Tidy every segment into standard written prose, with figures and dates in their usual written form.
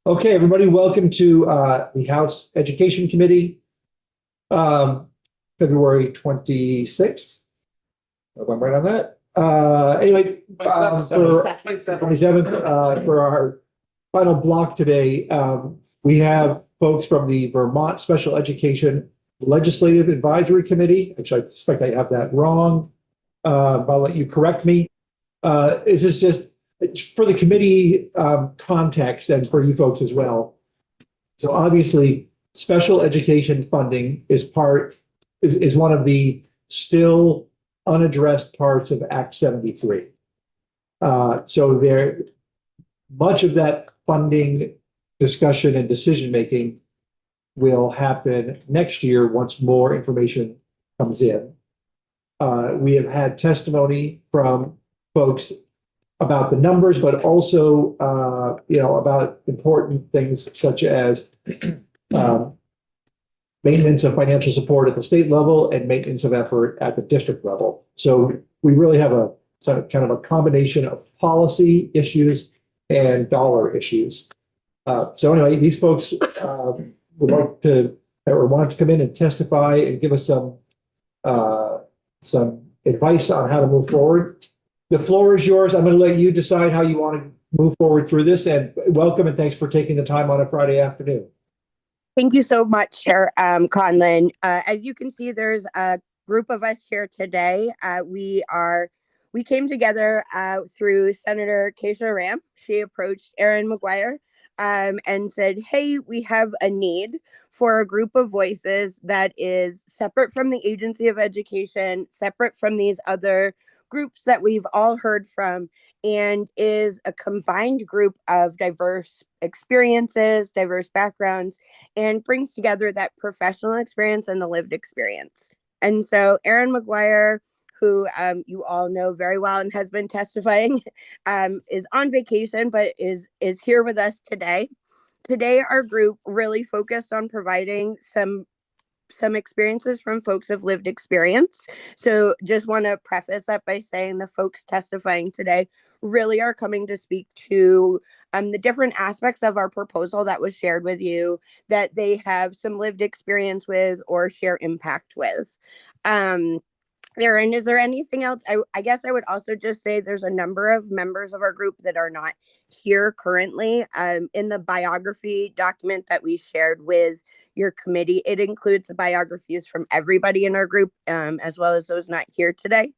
Okay, everybody, welcome to the House Education Committee, February 26th. Hope I'm right on that. Anyway, for 27th, for our final block today, we have folks from the Vermont Special Education Legislative Advisory Committee. Actually, I suspect I have that wrong. I'll let you correct me. This is just for the committee context and for you folks as well. So obviously, special education funding is one of the still unaddressed parts of Act 73. So much of that funding discussion and decision making will happen next year once more information comes in. We have had testimony from folks about the numbers, but also, about important things such as maintenance of financial support at the state level and maintenance of effort at the district level. So we really have a kind of a combination of policy issues and dollar issues. So anyway, these folks would like to or want to come in and testify and give us some advice on how to move forward. The floor is yours. I'm going to let you decide how you want to move forward through this, and welcome and thanks for taking the time on a Friday afternoon. Thank you so much, Chair Conlon. As you can see, there's a group of us here today. We came together through Senator Keisha Ram. She approached Erin Maguire and said, hey, we have a need for a group of voices that is separate from the Agency of Education, separate from these other groups that we've all heard from, and is a combined group of diverse experiences, diverse backgrounds, and brings together that professional experience and the lived experience. And so Erin Maguire, who you all know very well and has been testifying, is on vacation, but is here with us today. Today, our group really focused on providing some experiences from folks of lived experience. So just want to preface that by saying the folks testifying today really are coming to speak to the different aspects of our proposal that was shared with you that they have some lived experience with or share impact with. Erin, is there anything else? I guess I would also just say there's a number of members of our group that are not here currently. In the biography document that we shared with your committee, it includes the biographies from everybody in our group, as well as those not here today.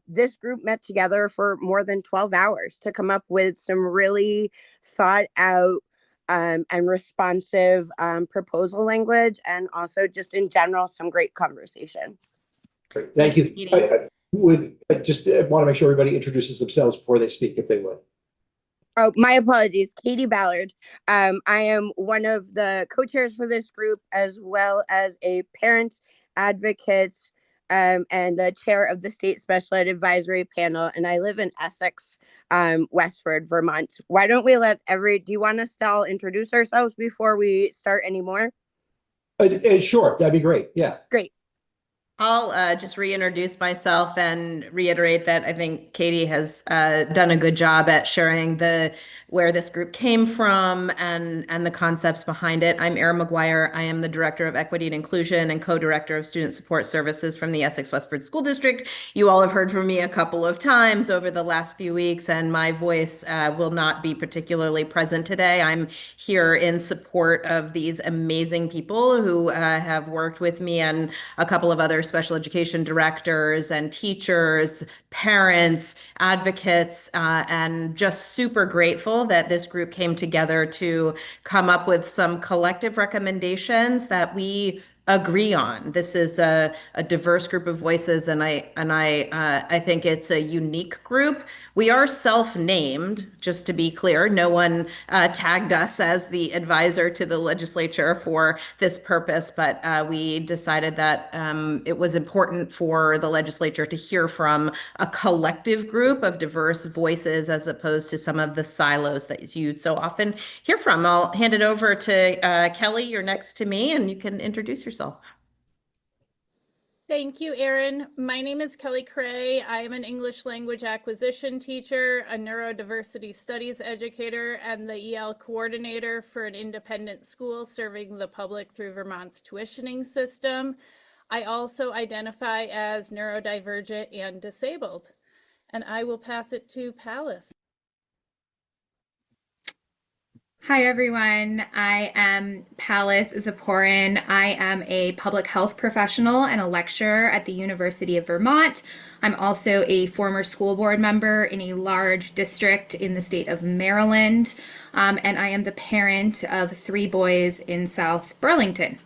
This group met together for more than 12 hours to come up with some really thought out and responsive proposal language, and also just in general, some great conversation. Great. Thank you. I just want to make sure everybody introduces themselves before they speak, if they would. Oh, my apologies. Katie Ballard. I am one of the co-chairs for this group, as well as a parent advocate and the chair of the State Special Ed Advisory Panel. And I live in Essex, Westford, Vermont. Why don't we let do you want us to all introduce ourselves before we start anymore? Sure. That'd be great. Yeah. Great. I'll just reintroduce myself and reiterate that I think Katie has done a good job at sharing where this group came from and the concepts behind it. I'm Erin Maguire. I am the Director of Equity and Inclusion and Co-Director of Student Support Services from the Essex Westford School District. You all have heard from me a couple of times over the last few weeks, and my voice will not be particularly present today. I'm here in support of these amazing people who have worked with me and a couple of other special education directors and teachers, parents, advocates, and just super grateful that this group came together to come up with some collective recommendations that we agree on. This is a diverse group of voices, and I think it's a unique group. We are self-named, just to be clear. No one tagged us as the advisor to the legislature for this purpose, but we decided that it was important for the legislature to hear from a collective group of diverse voices as opposed to some of the silos that you so often hear from. I'll hand it over to Kelly. You're next to me, and you can introduce yourself. Thank you, Erin. My name is Kelly Cray. I am an English language acquisition teacher, a neurodiversity studies educator, and the EL coordinator for an independent school serving the public through Vermont's tuitioning system. I also identify as neurodivergent and disabled. And I will pass it to Palace. Hi everyone, I am Palace Zaporin. I am a public health professional and a lecturer at the University of Vermont. I'm also a former school board member in a large district in the state of Maryland, and I am the parent of 3 boys in South Burlington.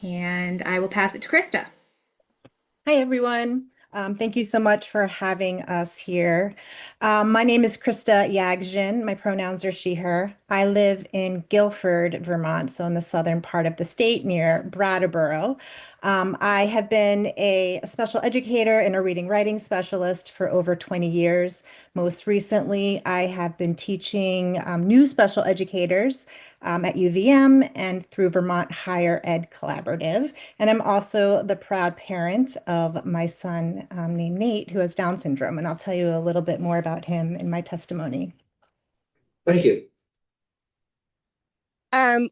And I will pass it to Krista. Hi, everyone. Thank you so much for having us here. My name is Krista Yagjin. My pronouns are she, her. I live in Guilford, Vermont, so in the southern part of the state near Brattleboro. I have been a special educator and a reading writing specialist for over 20 years. Most recently, I have been teaching new special educators at UVM and through Vermont Higher Ed Collaborative. And I'm also the proud parent of my son named Nate, who has Down syndrome. And I'll tell you a little bit more about him in my testimony. Thank you.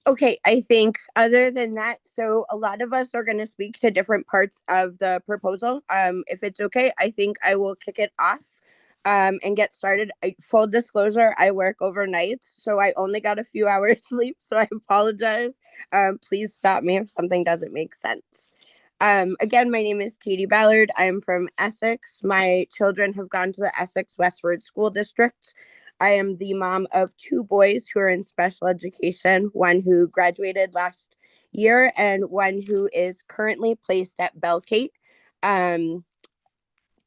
Okay, I think other than that, so a lot of us are going to speak to different parts of the proposal. If it's okay, I think I will kick it off and get started. Full disclosure, I work overnight, so I only got a few hours sleep, so I apologize. Please stop me if something doesn't make sense. Again, my name is Katie Ballard. I'm from Essex. My children have gone to the Essex Westward School District. I am the mom of 2 boys who are in special education, one who graduated last year and one who is currently placed at Belkate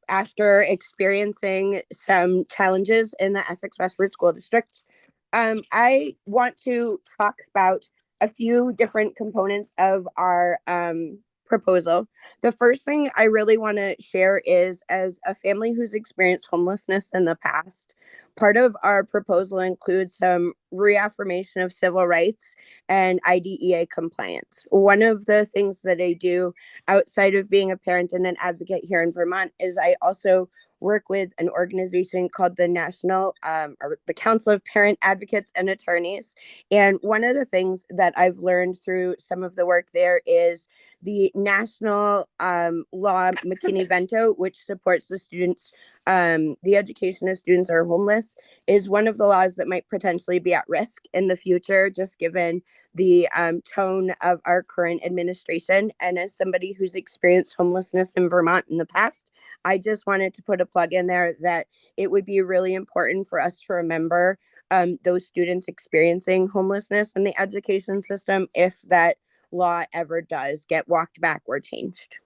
after experiencing some challenges in the Essex Westward School District. I want to talk about a few different components of our proposal. The first thing I really want to share is, as a family who's experienced homelessness in the past, part of our proposal includes some reaffirmation of civil rights and IDEA compliance. One of the things that I do outside of being a parent and an advocate here in Vermont is I also work with an organization called the the Council of Parent Advocates and Attorneys. And one of the things that I've learned through some of the work there is the national law McKinney-Vento, which supports the students, the education of students who are homeless, is one of the laws that might potentially be at risk in the future, just given the tone of our current administration. And as somebody who's experienced homelessness in Vermont in the past, I just wanted to put a plug in there that it would be really important for us to remember those students experiencing homelessness in the education system if that law ever does get walked back or changed.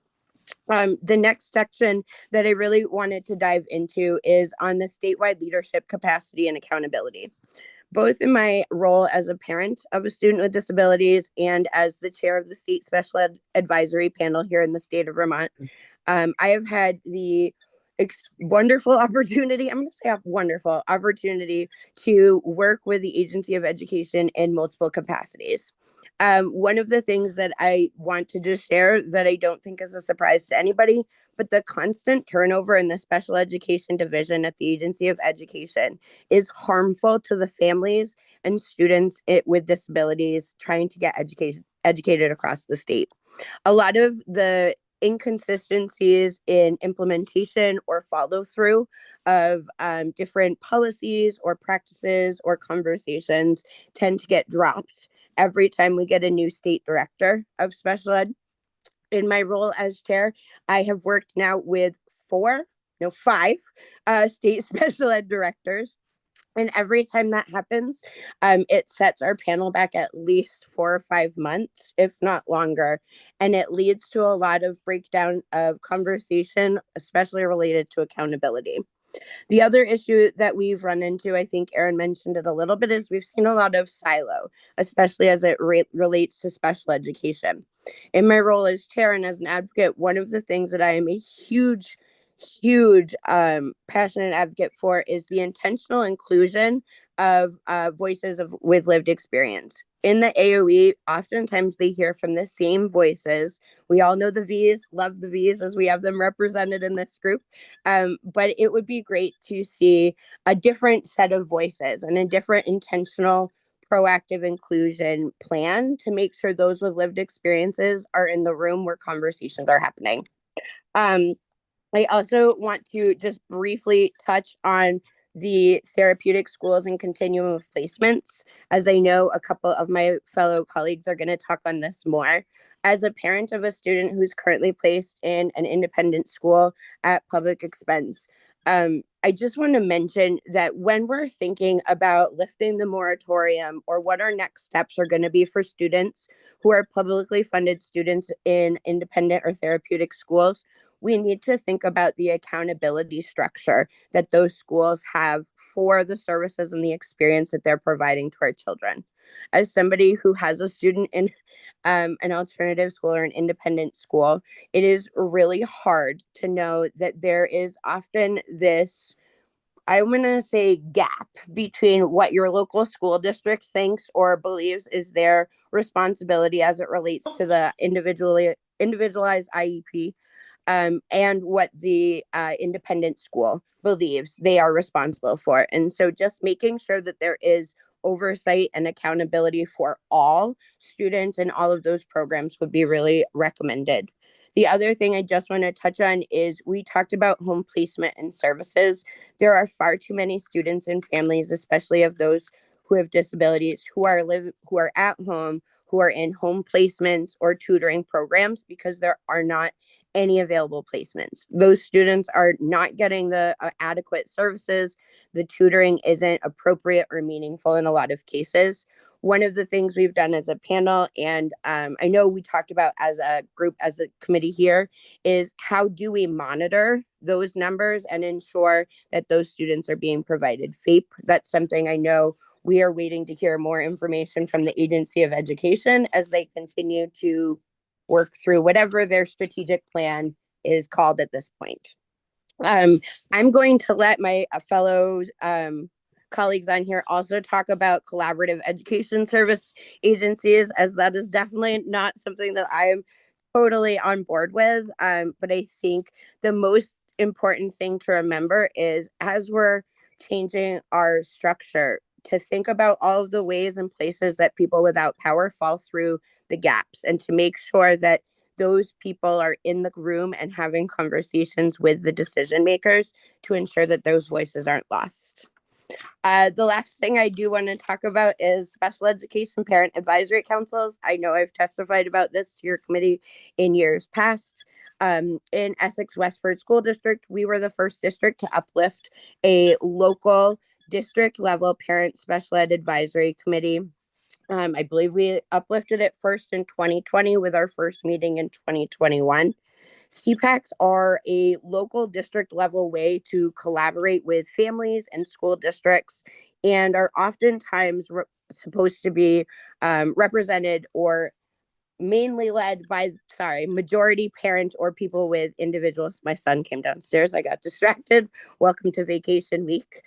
The next section that I really wanted to dive into is on the statewide leadership capacity and accountability. Both in my role as a parent of a student with disabilities and as the chair of the state special ed advisory panel here in the state of Vermont, I have had the wonderful opportunity, I'm going to say a wonderful opportunity to work with the Agency of Education in multiple capacities. One of the things that I want to just share that I don't think is a surprise to anybody, but the constant turnover in the special education division at the Agency of Education is harmful to the families and students with disabilities trying to get educated across the state. A lot of the inconsistencies in implementation or follow through of different policies or practices or conversations tend to get dropped every time we get a new state director of special ed. In my role as chair, I have worked now with 5 state special ed directors. And every time that happens, it sets our panel back at least 4 or 5 months, if not longer. And it leads to a lot of breakdown of conversation, especially related to accountability. The other issue that we've run into, I think Erin mentioned it a little bit, is we've seen a lot of silo, especially as it relates to special education. In my role as chair and as an advocate, one of the things that I am a huge huge passionate advocate for is the intentional inclusion of voices with lived experience. In the AOE, oftentimes they hear from the same voices. We all know the V's, love the V's as we have them represented in this group. But it would be great to see a different set of voices and a different intentional proactive inclusion plan to make sure those with lived experiences are in the room where conversations are happening. I also want to just briefly touch on the therapeutic schools and continuum of placements, as I know a couple of my fellow colleagues are going to talk on this more. As a parent of a student who's currently placed in an independent school at public expense, I just want to mention that when we're thinking about lifting the moratorium or what our next steps are going to be for students who are publicly funded students in independent or therapeutic schools, we need to think about the accountability structure that those schools have for the services and the experience that they're providing to our children. As somebody who has a student in an alternative school or an independent school, it is really hard to know that there is often this, I'm going to say, gap between what your local school district thinks or believes is their responsibility as it relates to the individualized IEP, and what the independent school believes they are responsible for. And so just making sure that there is oversight and accountability for all students in all of those programs would be really recommended. The other thing I just want to touch on is we talked about home placement and services. There are far too many students and families, especially of those who have disabilities, who are at home, who are in home placements or tutoring programs because there are not any available placements. Those students are not getting the adequate services. The tutoring isn't appropriate or meaningful in a lot of cases. One of the things we've done as a panel, and I know we talked about as a group, as a committee here, is how do we monitor those numbers and ensure that those students are being provided FAPE. That's something I know we are waiting to hear more information from the Agency of Education as they continue to work through whatever their strategic plan is called at this point. I'm going to let my fellow colleagues on here also talk about collaborative education service agencies, as that is definitely not something that I am totally on board with. But I think the most important thing to remember is as we're changing our structure, to think about all of the ways and places that people without power fall through the gaps, and to make sure that those people are in the room and having conversations with the decision makers to ensure that those voices aren't lost. The last thing I do want to talk about is special education parent advisory councils. I know I've testified about this to your committee in years past. In Essex Westford School District, we were the first district to uplift a local district level parent special ed advisory committee. I believe we uplifted it first in 2020 with our first meeting in 2021. CPACs are a local district level way to collaborate with families and school districts, and are oftentimes supposed to be represented or mainly led by, majority parent or people with individuals. My son came downstairs. I got distracted. Welcome to vacation week.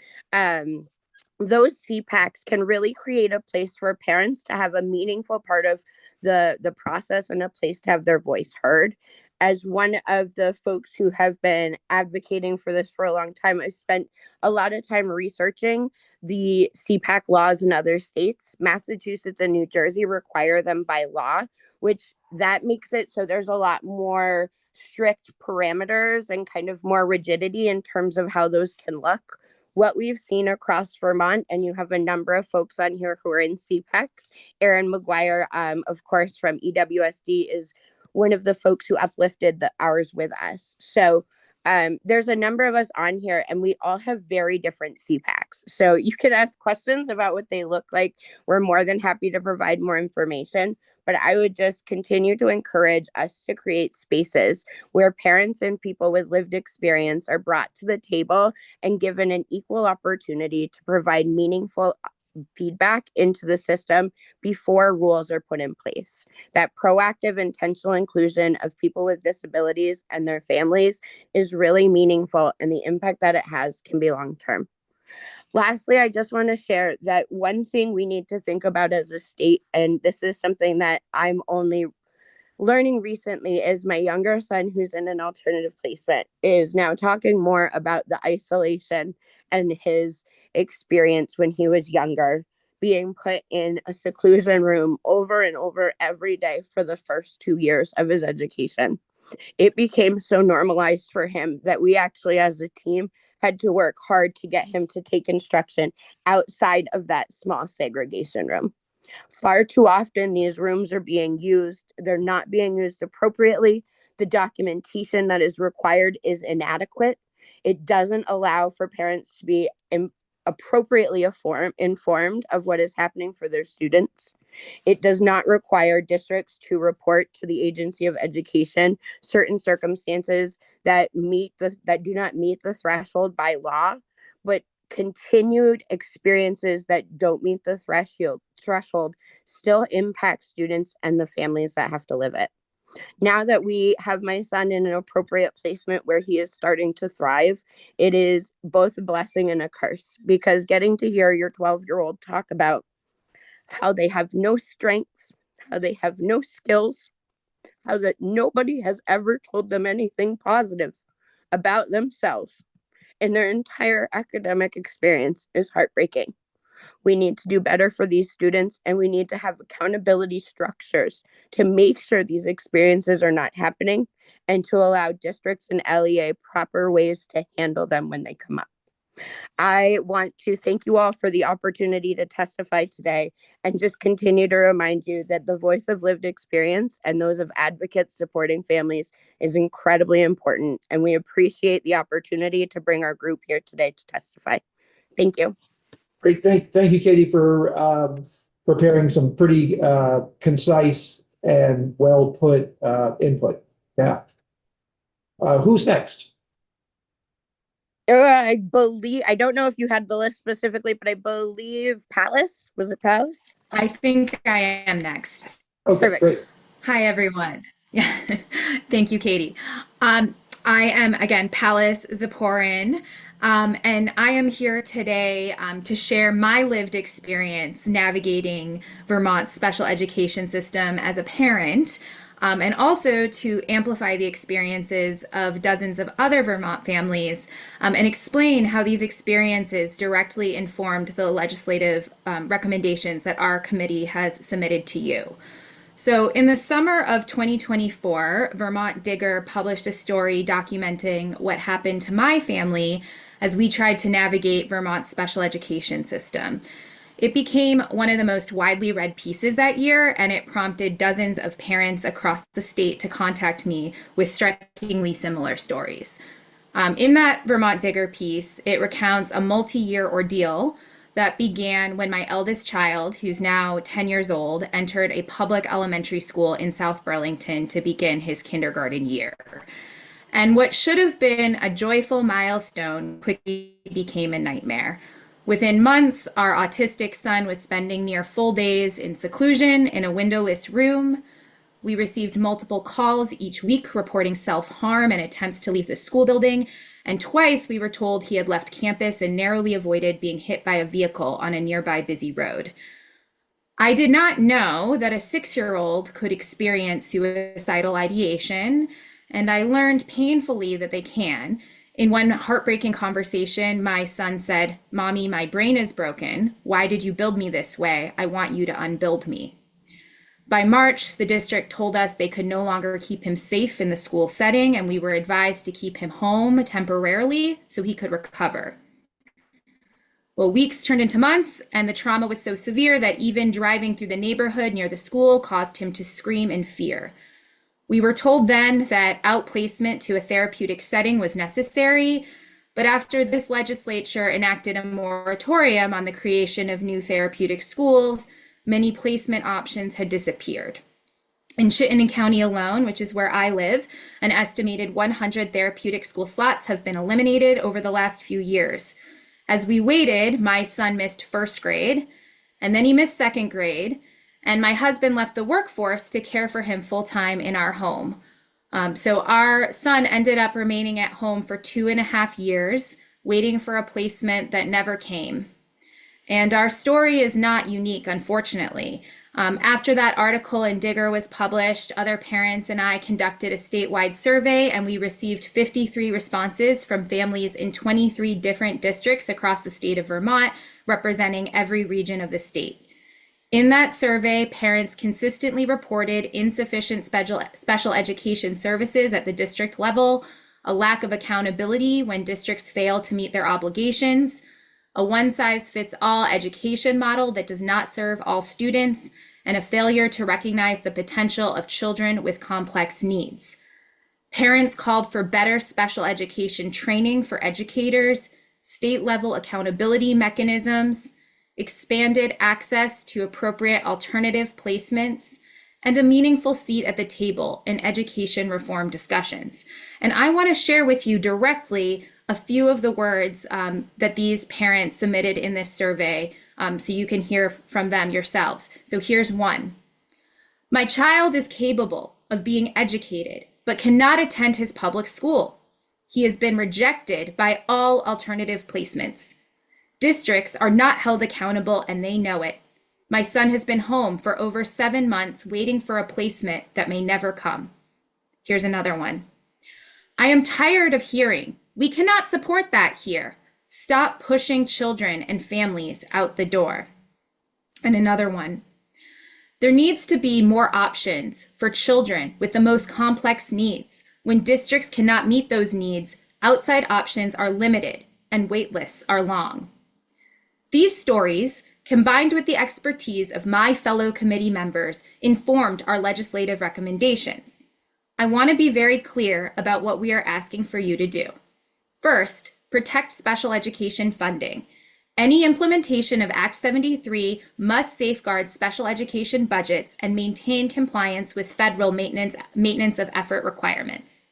Those CPACs can really create a place for parents to have a meaningful part of the process and a place to have their voice heard. As one of the folks who have been advocating for this for a long time, I've spent a lot of time researching the CPAC laws in other states. Massachusetts and New Jersey require them by law, which that makes it so there's a lot more strict parameters and kind of more rigidity in terms of how those can look. What we've seen across Vermont, and you have a number of folks on here who are in CPACs. Erin McGuire, of course, from EWSD, is one of the folks who uplifted the hours with us. So there's a number of us on here, and we all have very different CPACs. So you can ask questions about what they look like. We're more than happy to provide more information. But I would just continue to encourage us to create spaces where parents and people with lived experience are brought to the table and given an equal opportunity to provide meaningful feedback into the system before rules are put in place. That proactive, intentional inclusion of people with disabilities and their families is really meaningful, and the impact that it has can be long term. Lastly, I just want to share that one thing we need to think about as a state, and this is something that I'm only learning recently, is my younger son, who's in an alternative placement, is now talking more about the isolation and his experience when he was younger, being put in a seclusion room over and over every day for the first 2 years of his education. It became so normalized for him that we actually, as a team, had to work hard to get him to take instruction outside of that small segregation room. Far too often, these rooms are being used. They're not being used appropriately. The documentation that is required is inadequate. It doesn't allow for parents to be appropriately informed of what is happening for their students. It does not require districts to report to the Agency of Education certain circumstances that do not meet the threshold by law, but continued experiences that don't meet the threshold still impact students and the families that have to live it. Now that we have my son in an appropriate placement where he is starting to thrive, it is both a blessing and a curse, because getting to hear your 12-year-old talk about how they have no strengths, how they have no skills, how that nobody has ever told them anything positive about themselves in their entire academic experience is heartbreaking. We need to do better for these students, and we need to have accountability structures to make sure these experiences are not happening, and to allow districts and LEA proper ways to handle them when they come up. I want to thank you all for the opportunity to testify today, and just continue to remind you that the voice of lived experience and those of advocates supporting families is incredibly important, and we appreciate the opportunity to bring our group here today to testify. Thank you. Great. Thank you, Katie, for preparing some pretty concise and well put input. Yeah. Who's next? I believe, I don't know if you had the list specifically, but I believe Palace. Was it Palace? I think I am next. Okay, Perfect. great. Hi, everyone. Yeah, thank you, Katie. I am, again, Palace Zaporin, and I am here today to share my lived experience navigating Vermont's special education system as a parent, and also to amplify the experiences of dozens of other Vermont families, and explain how these experiences directly informed the legislative recommendations that our committee has submitted to you. So in the summer of 2024, Vermont Digger published a story documenting what happened to my family as we tried to navigate Vermont's special education system. It became one of the most widely read pieces that year, and it prompted dozens of parents across the state to contact me with strikingly similar stories. In that Vermont Digger piece, it recounts a multi-year ordeal that began when my eldest child, who's now 10 years old, entered a public elementary school in South Burlington to begin his kindergarten year. And what should have been a joyful milestone quickly became a nightmare. Within months, our autistic son was spending near full days in seclusion in a windowless room. We received multiple calls each week reporting self-harm and attempts to leave the school building, and twice we were told he had left campus and narrowly avoided being hit by a vehicle on a nearby busy road. I did not know that a 6-year-old could experience suicidal ideation, and I learned painfully that they can. In one heartbreaking conversation, my son said, "Mommy, my brain is broken. Why did you build me this way? I want you to unbuild me." By March, the district told us they could no longer keep him safe in the school setting, and we were advised to keep him home temporarily so he could recover. Well, weeks turned into months, and the trauma was so severe that even driving through the neighborhood near the school caused him to scream in fear. We were told then that outplacement to a therapeutic setting was necessary, but after this legislature enacted a moratorium on the creation of new therapeutic schools, many placement options had disappeared. In Chittenden County alone, which is where I live, an estimated 100 therapeutic school slots have been eliminated over the last few years. As we waited, my son missed first grade, and then he missed second grade, and my husband left the workforce to care for him full-time in our home. So our son ended up remaining at home for 2.5 years, waiting for a placement that never came. And our story is not unique, unfortunately. After that article in Digger was published, other parents and I conducted a statewide survey, and we received 53 responses from families in 23 different districts across the state of Vermont, representing every region of the state. In that survey, parents consistently reported insufficient special education services at the district level, a lack of accountability when districts fail to meet their obligations, a one-size-fits-all education model that does not serve all students, and a failure to recognize the potential of children with complex needs. Parents called for better special education training for educators, state-level accountability mechanisms, expanded access to appropriate alternative placements, and a meaningful seat at the table in education reform discussions. And I want to share with you directly a few of the words that these parents submitted in this survey so you can hear from them yourselves. So here's one. My child is capable of being educated, but cannot attend his public school. He has been rejected by all alternative placements. Districts are not held accountable, and they know it. My son has been home for over 7 months waiting for a placement that may never come. Here's another one. I am tired of hearing, we cannot support that here. Stop pushing children and families out the door. And another one. There needs to be more options for children with the most complex needs. When districts cannot meet those needs, outside options are limited and wait lists are long. These stories, combined with the expertise of my fellow committee members, informed our legislative recommendations. I want to be very clear about what we are asking for you to do. First, protect special education funding. Any implementation of Act 73 must safeguard special education budgets and maintain compliance with federal maintenance of effort requirements.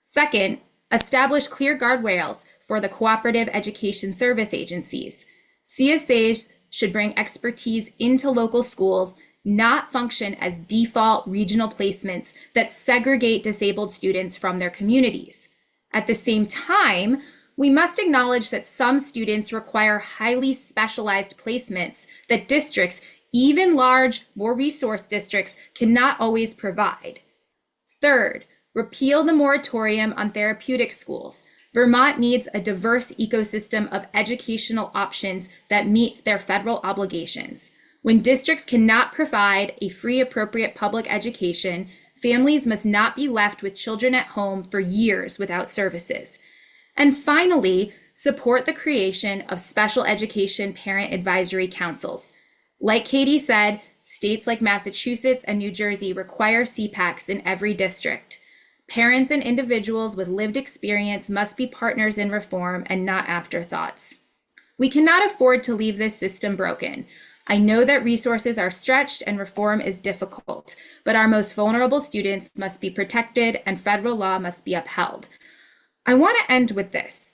Second, establish clear guardrails for the cooperative education service agencies. CSAs should bring expertise into local schools, not function as default regional placements that segregate disabled students from their communities. At the same time, we must acknowledge that some students require highly specialized placements that districts, even large, more resource districts, cannot always provide. Third, repeal the moratorium on therapeutic schools. Vermont needs a diverse ecosystem of educational options that meet their federal obligations. When districts cannot provide a free, appropriate public education, families must not be left with children at home for years without services. And finally, support the creation of special education parent advisory councils. Like Katie said, states like Massachusetts and New Jersey require CPACs in every district. Parents and individuals with lived experience must be partners in reform and not afterthoughts. We cannot afford to leave this system broken. I know that resources are stretched and reform is difficult, but our most vulnerable students must be protected and federal law must be upheld. I want to end with this.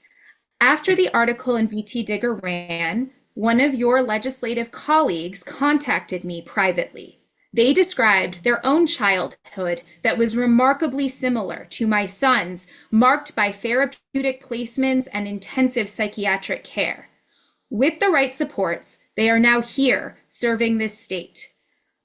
After the article in VT Digger ran, one of your legislative colleagues contacted me privately. They described their own childhood that was remarkably similar to my son's, marked by therapeutic placements and intensive psychiatric care. With the right supports, they are now here serving this state.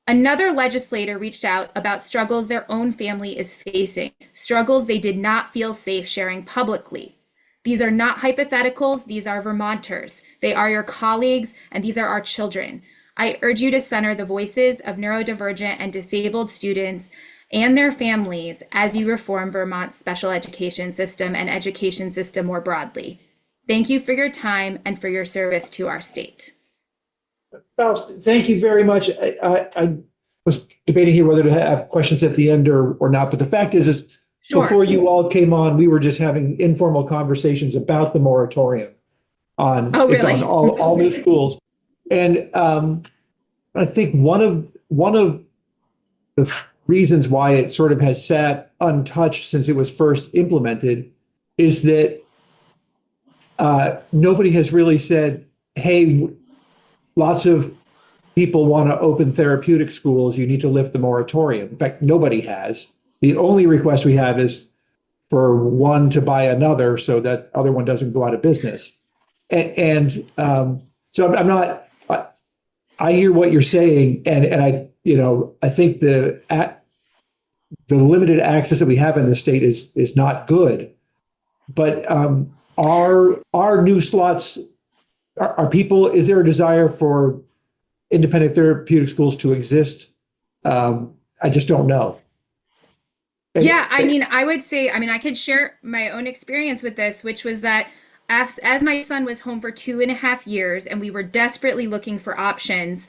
Another legislator reached out about struggles their own family is facing, struggles they did not feel safe sharing publicly. These are not hypotheticals, these are Vermonters. They are your colleagues, and these are our children. I urge you to center the voices of neurodivergent and disabled students and their families as you reform Vermont's special education system and education system more broadly. Thank you for your time and for your service to our state. Faust, thank you very much. I was debating here whether to have questions at the end or not, but the fact is Sure. Before you all came on, we were just having informal conversations about the moratorium on, it's really? on all new schools. And I think one of the reasons why it sort of has sat untouched since it was first implemented is that nobody has really said, hey, lots of people want to open therapeutic schools, you need to lift the moratorium. In fact, nobody has. The only request we have is for one to buy another so that other one doesn't go out of business. So I'm not, I hear what you're saying, and I think the limited access that we have in the state is not good. But are new slots, are people, is there a desire for independent therapeutic schools to exist? I just don't know. Yeah, I mean, I would say, I mean, I could share my own experience with this, which was that as my son was home for 2.5 years and we were desperately looking for options,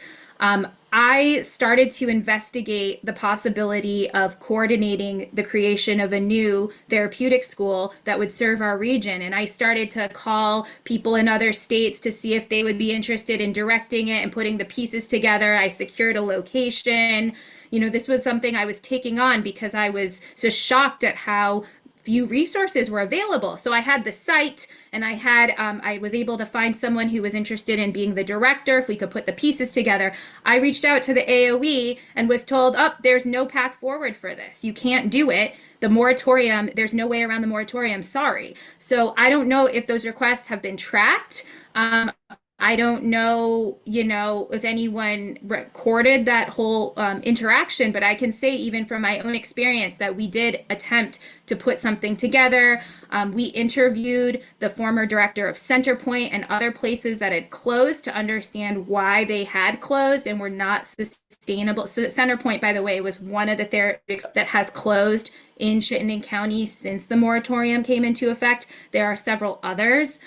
I started to investigate the possibility of coordinating the creation of a new therapeutic school that would serve our region. And I started to call people in other states to see if they would be interested in directing it and putting the pieces together. I secured a location. This was something I was taking on because I was just shocked at how few resources were available. So I had the site, and I was able to find someone who was interested in being the director if we could put the pieces together. I reached out to the AOE and was told, there's no path forward for this. You can't do it. The moratorium, there's no way around the moratorium. Sorry. So I don't know if those requests have been tracked. I don't know, if anyone recorded that whole interaction, but I can say even from my own experience that we did attempt to put something together. We interviewed the former director of Centerpoint and other places that had closed to understand why they had closed and were not sustainable. So Centerpoint, by the way, was one of the therapeutics that has closed in Chittenden County since the moratorium came into effect. There are several others.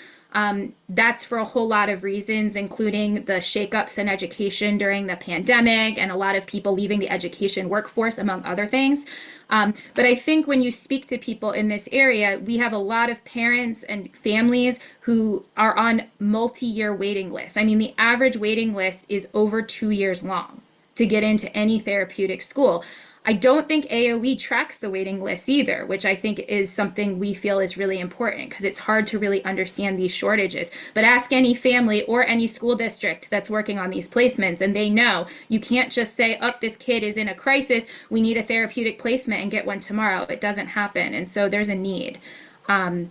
That's for a whole lot of reasons, including the shakeups in education during the pandemic and a lot of people leaving the education workforce, among other things. But I think when you speak to people in this area, we have a lot of parents and families who are on multi-year waiting lists. I mean, the average waiting list is over 2 years long to get into any therapeutic school. I don't think AOE tracks the waiting list either, which I think is something we feel is really important because it's hard to really understand these shortages. But ask any family or any school district that's working on these placements, and they know you can't just say, this kid is in a crisis, we need a therapeutic placement and get one tomorrow. It doesn't happen. And so there's a need. Hopefully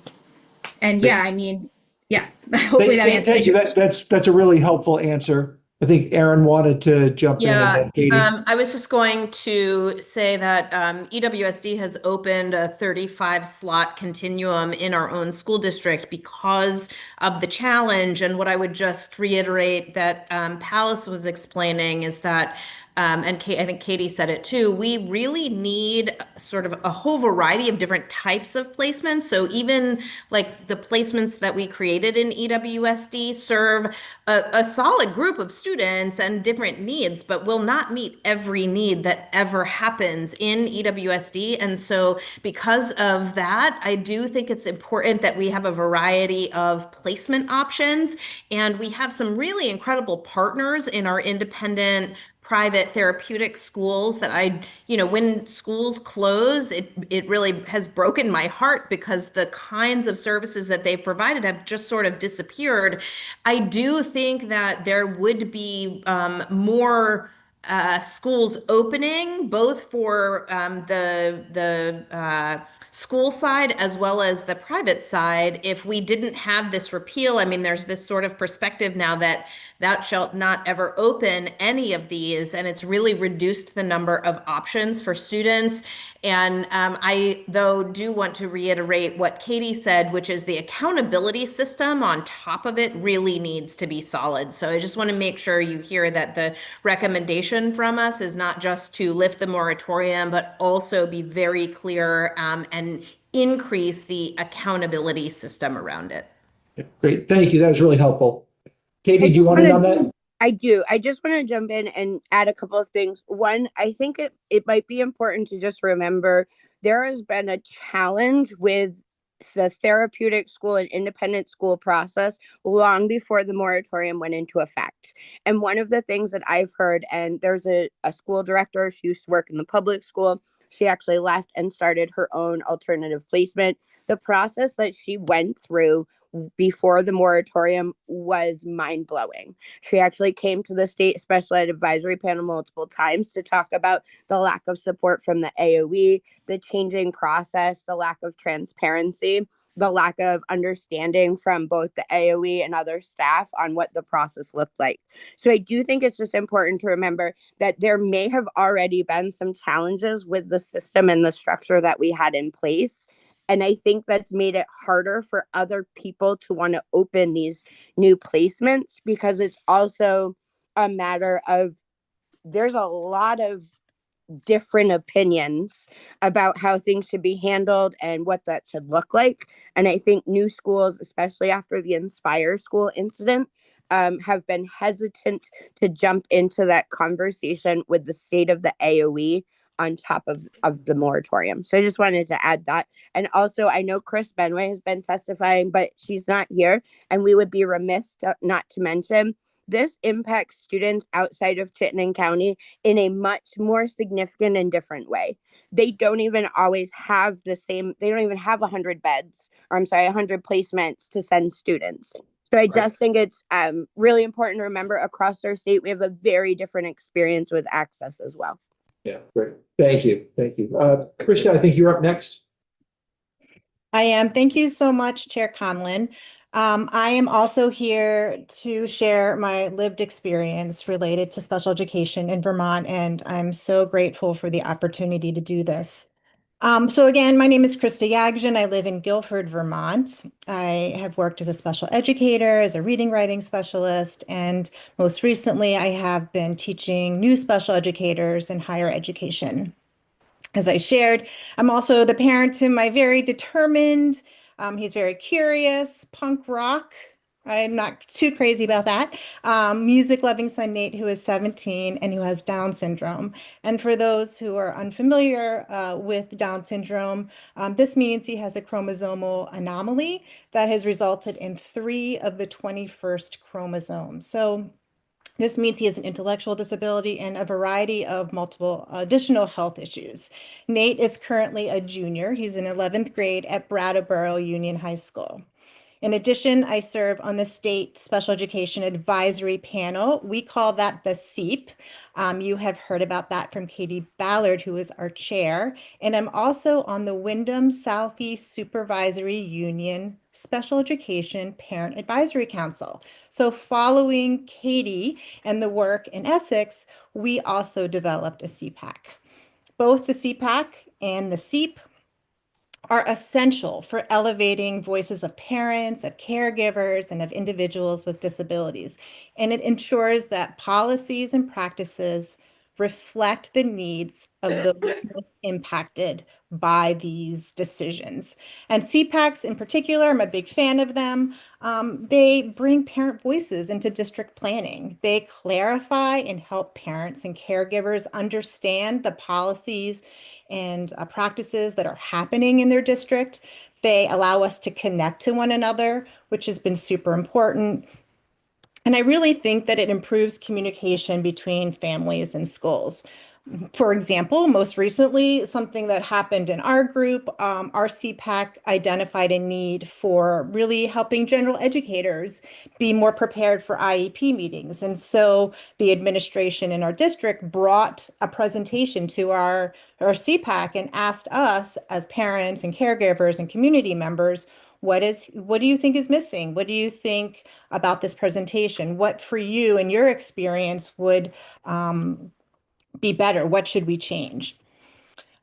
that answers you. That's a really helpful answer. I think Aaron wanted to jump in. And then Katie. I was just going to say that EWSD has opened a 35 slot continuum in our own school district because of the challenge. And what I would just reiterate that Palace was explaining is that and I think Katie said it too, we really need sort of a whole variety of different types of placements. So even like the placements that we created in EWSD serve a solid group of students and different needs, but will not meet every need that ever happens in EWSD. And so because of that, I do think it's important that we have a variety of placement options. And we have some really incredible partners in our independent private therapeutic schools that when schools close, it really has broken my heart because the kinds of services that they've provided have just sort of disappeared. I do think that there would be more schools opening, both for the school side as well as the private side, if we didn't have this repeal. I mean, there's this sort of perspective now that thou shalt not ever open any of these, and it's really reduced the number of options for students. And I, though, do want to reiterate what Katie said, which is the accountability system on top of it really needs to be solid. So I just want to make sure you hear that the recommendation from us is not just to lift the moratorium, but also be very clear and increase the accountability system around it. Great. Thank you. That was really helpful. Katie, do you want to on that? I do. I just want to jump in and add a couple of things. One, I think it might be important to just remember there has been a challenge with the therapeutic school and independent school process long before the moratorium went into effect. And one of the things that I've heard, and there's a school director, she used to work in the public school. She actually left and started her own alternative placement. The process that she went through before the moratorium was mind blowing. She actually came to the state special ed advisory panel multiple times to talk about the lack of support from the AOE, the changing process, the lack of transparency, the lack of understanding from both the AOE and other staff on what the process looked like. So I do think it's just important to remember that there may have already been some challenges with the system and the structure that we had in place. And I think that's made it harder for other people to want to open these new placements, because it's also a matter of there's a lot of different opinions about how things should be handled and what that should look like. And I think new schools, especially after the Inspire School incident, have been hesitant to jump into that conversation with the state of the AOE on top of the moratorium. So I just wanted to add that. And also, I know Chris Benway has been testifying, but she's not here. And we would be remiss not to mention this impacts students outside of Chittenden County in a much more significant and different way. They don't even always have they don't even have 100 beds, or I'm sorry, 100 placements to send students. So I just think it's really important to remember across our state, we have a very different experience with access as well. Yeah, great. Thank you. Thank you. Krishna, I think you're up next. I am. Thank you so much, Chair Conlon. I am also here to share my lived experience related to special education in Vermont, and I'm so grateful for the opportunity to do this. So again, my name is Krista Yagjian. I live in Guilford, Vermont. I have worked as a special educator, as a reading writing specialist, and most recently I have been teaching new special educators in higher education. As I shared, I'm also the parent to my very determined, he's very curious, punk rock. I'm not too crazy about that. Music loving son, Nate, who is 17 and who has Down syndrome. And for those who are unfamiliar with Down syndrome, this means he has a chromosomal anomaly that has resulted in 3 of the 21st chromosomes. So this means he has an intellectual disability and a variety of multiple additional health issues. Nate is currently a junior. He's in 11th grade at Brattleboro Union High School. In addition, I serve on the State Special Education Advisory Panel. We call that the SEEP. You have heard about that from Katie Ballard, who is our chair. And I'm also on the Wyndham Southeast Supervisory Union Special Education Parent Advisory Council. So following Katie and the work in Essex, we also developed a CPAC. Both the CPAC and the SEEP are essential for elevating voices of parents, of caregivers, and of individuals with disabilities. And it ensures that policies and practices reflect the needs of those most impacted by these decisions. And CPACs in particular, I'm a big fan of them. They bring parent voices into district planning. They clarify and help parents and caregivers understand the policies and practices that are happening in their district. They allow us to connect to one another, which has been super important. And I really think that it improves communication between families and schools. For example, most recently, something that happened in our group, our CPAC identified a need for really helping general educators be more prepared for IEP meetings. And so the administration in our district brought a presentation to our CPAC and asked us as parents and caregivers and community members, what do you think is missing? What do you think about this presentation? What for you and your experience would be better? What should we change?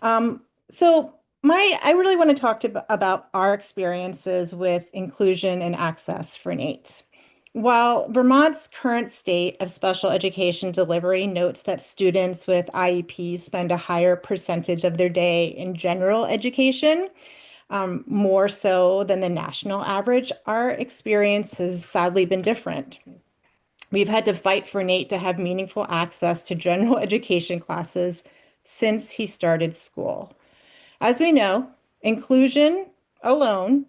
So I really want to talk about our experiences with inclusion and access for NAITS. While Vermont's current state of special education delivery notes that students with IEPs spend a higher percentage of their day in general education, more so than the national average, our experience has sadly been different. We've had to fight for Nate to have meaningful access to general education classes since he started school. As we know, inclusion alone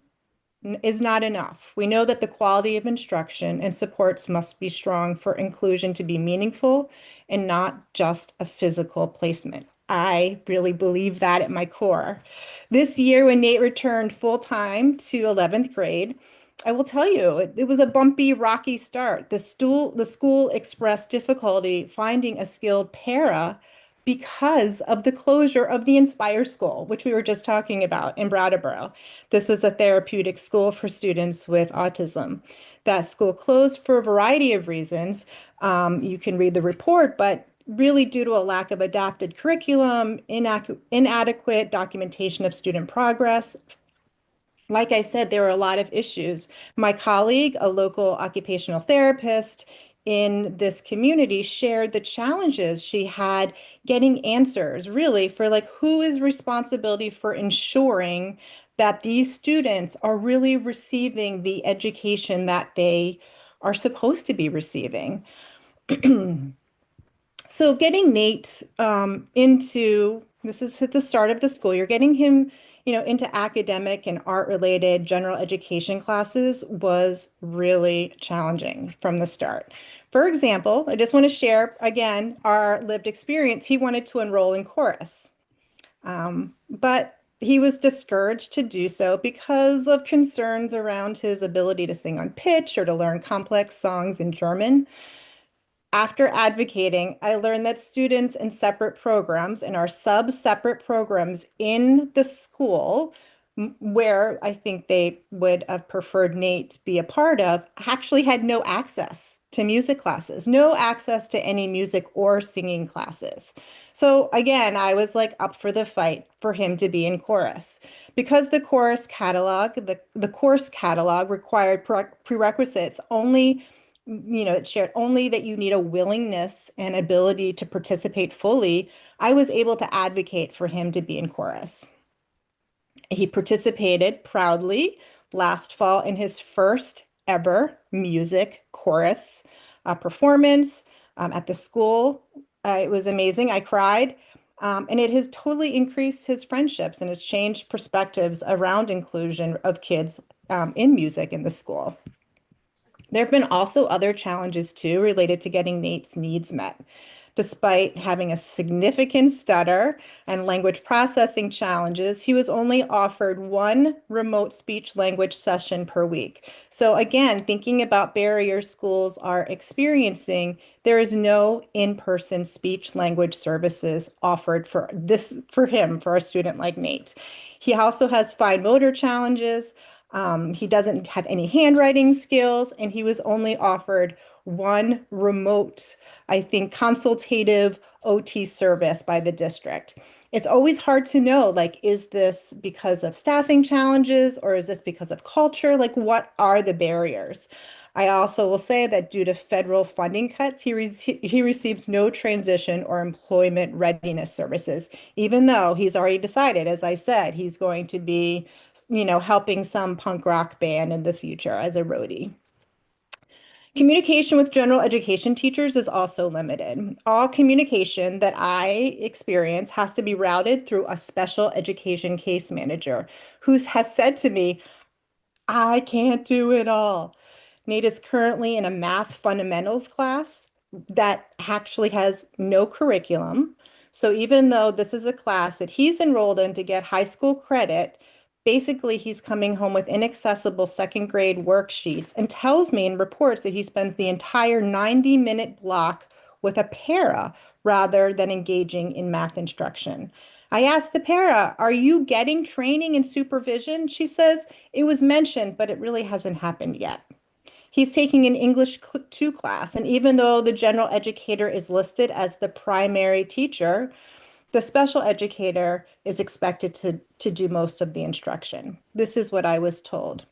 is not enough. We know that the quality of instruction and supports must be strong for inclusion to be meaningful and not just a physical placement. I really believe that at my core. This year, when Nate returned full time to 11th grade, I will tell you, it was a bumpy, rocky start. The school expressed difficulty finding a skilled para because of the closure of the Inspire School, which we were just talking about in Brattleboro. This was a therapeutic school for students with autism. That school closed for a variety of reasons. You can read the report, but really due to a lack of adapted curriculum, inadequate documentation of student progress. Like I said, there were a lot of issues. My colleague, a local occupational therapist in this community, shared the challenges she had getting answers, really, for like who is responsibility for ensuring that these students are really receiving the education that they are supposed to be receiving. So getting Nate into, this is at the start of the school year, getting him, into academic and art-related general education classes was really challenging from the start. For example, I just want to share again our lived experience. He wanted to enroll in chorus, but he was discouraged to do so because of concerns around his ability to sing on pitch or to learn complex songs in German. After advocating, I learned that students in separate programs and our sub-separate programs in the school, where I think they would have preferred Nate be a part of, actually had no access to music classes, no access to any music or singing classes. So again, I was like up for the fight for him to be in chorus. Because the course catalog required prerequisites only, it shared only that you need a willingness and ability to participate fully. I was able to advocate for him to be in chorus. He participated proudly last fall in his first ever music chorus performance at the school. It was amazing. I cried. And it has totally increased his friendships and has changed perspectives around inclusion of kids in music in the school. There have been also other challenges too related to getting Nate's needs met. Despite having a significant stutter and language processing challenges, he was only offered one remote speech language session per week. So again, thinking about barriers schools are experiencing, there is no in-person speech language services offered for a student like Nate. He also has fine motor challenges. He doesn't have any handwriting skills, and he was only offered one remote, I think, consultative OT service by the district. It's always hard to know, like, is this because of staffing challenges or is this because of culture? Like, what are the barriers? I also will say that due to federal funding cuts, he receives no transition or employment readiness services, even though he's already decided, as I said, he's going to be, helping some punk rock band in the future as a roadie. Communication with general education teachers is also limited. All communication that I experience has to be routed through a special education case manager who has said to me, I can't do it all. Nate is currently in a math fundamentals class that actually has no curriculum. So even though this is a class that he's enrolled in to get high school credit, basically he's coming home with inaccessible second grade worksheets and tells me in reports that he spends the entire 90-minute block with a para rather than engaging in math instruction. I asked the para, are you getting training and supervision? She says it was mentioned, but it really hasn't happened yet. He's taking an English 2 class, and even though the general educator is listed as the primary teacher, the special educator is expected to do most of the instruction. This is what I was told.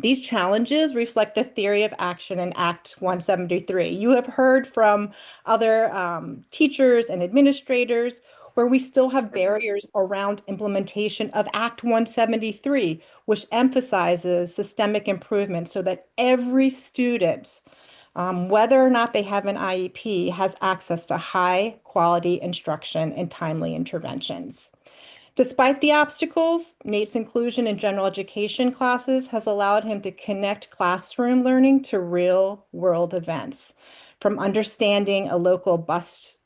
These challenges reflect the theory of action in Act 173. You have heard from other teachers and administrators where we still have barriers around implementation of Act 173, which emphasizes systemic improvement so that every student, whether or not they have an IEP, has access to high quality instruction and timely interventions. Despite the obstacles, Nate's inclusion in general education classes has allowed him to connect classroom learning to real world events. From understanding a local bus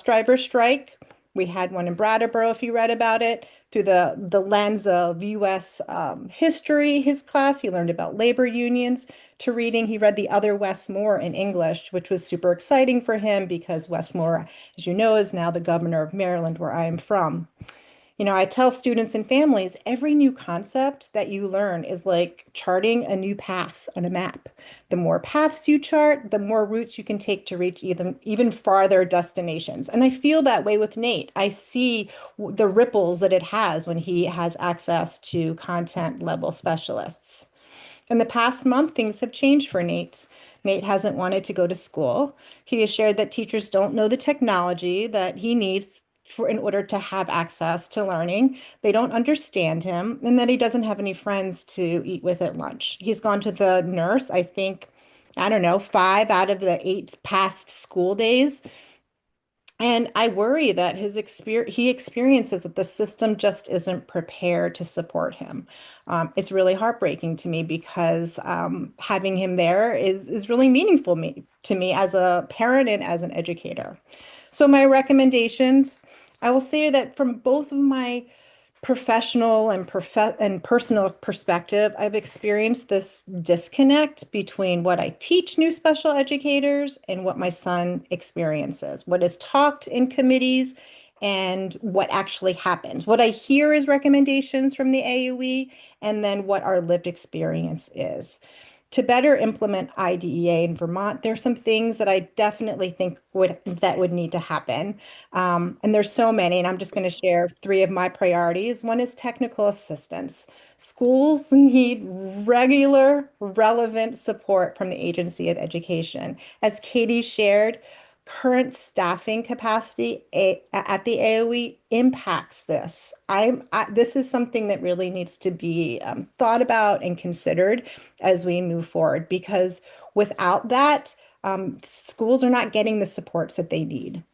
driver strike We had one in Brattleboro, if you read about it, through the lens of U.S. History, his class. He learned about labor unions. To reading, he read The Other Wes Moore in English, which was super exciting for him because Wes Moore, as you know, is now the governor of Maryland, where I am from. You know, I tell students and families every new concept that you learn is like charting a new path on a map. The more paths you chart, the more routes you can take to reach even farther destinations. And I feel that way with Nate. I see the ripples that it has when he has access to content level specialists. In the past month, things have changed for Nate. Nate hasn't wanted to go to school. He has shared that teachers don't know the technology that he needs in order to have access to learning. They don't understand him, and that he doesn't have any friends to eat with at lunch. He's gone to the nurse, I think, I don't know, 5 out of the 8 past school days. And I worry that he experiences that the system just isn't prepared to support him. It's really heartbreaking to me because having him there is really meaningful to me as a parent and as an educator. So my recommendations, I will say that from both of my professional and personal perspective, I've experienced this disconnect between what I teach new special educators and what my son experiences, what is talked in committees and what actually happens. What I hear is recommendations from the AUE and then what our lived experience is. To better implement IDEA in Vermont, there's some things that I definitely think would need to happen. And there's so many, and I'm just going to share 3 of my priorities. One is technical assistance. Schools need regular, relevant support from the Agency of Education. As Katie shared, current staffing capacity at the AOE impacts this. This is something that really needs to be thought about and considered as we move forward, because without that, schools are not getting the supports that they need.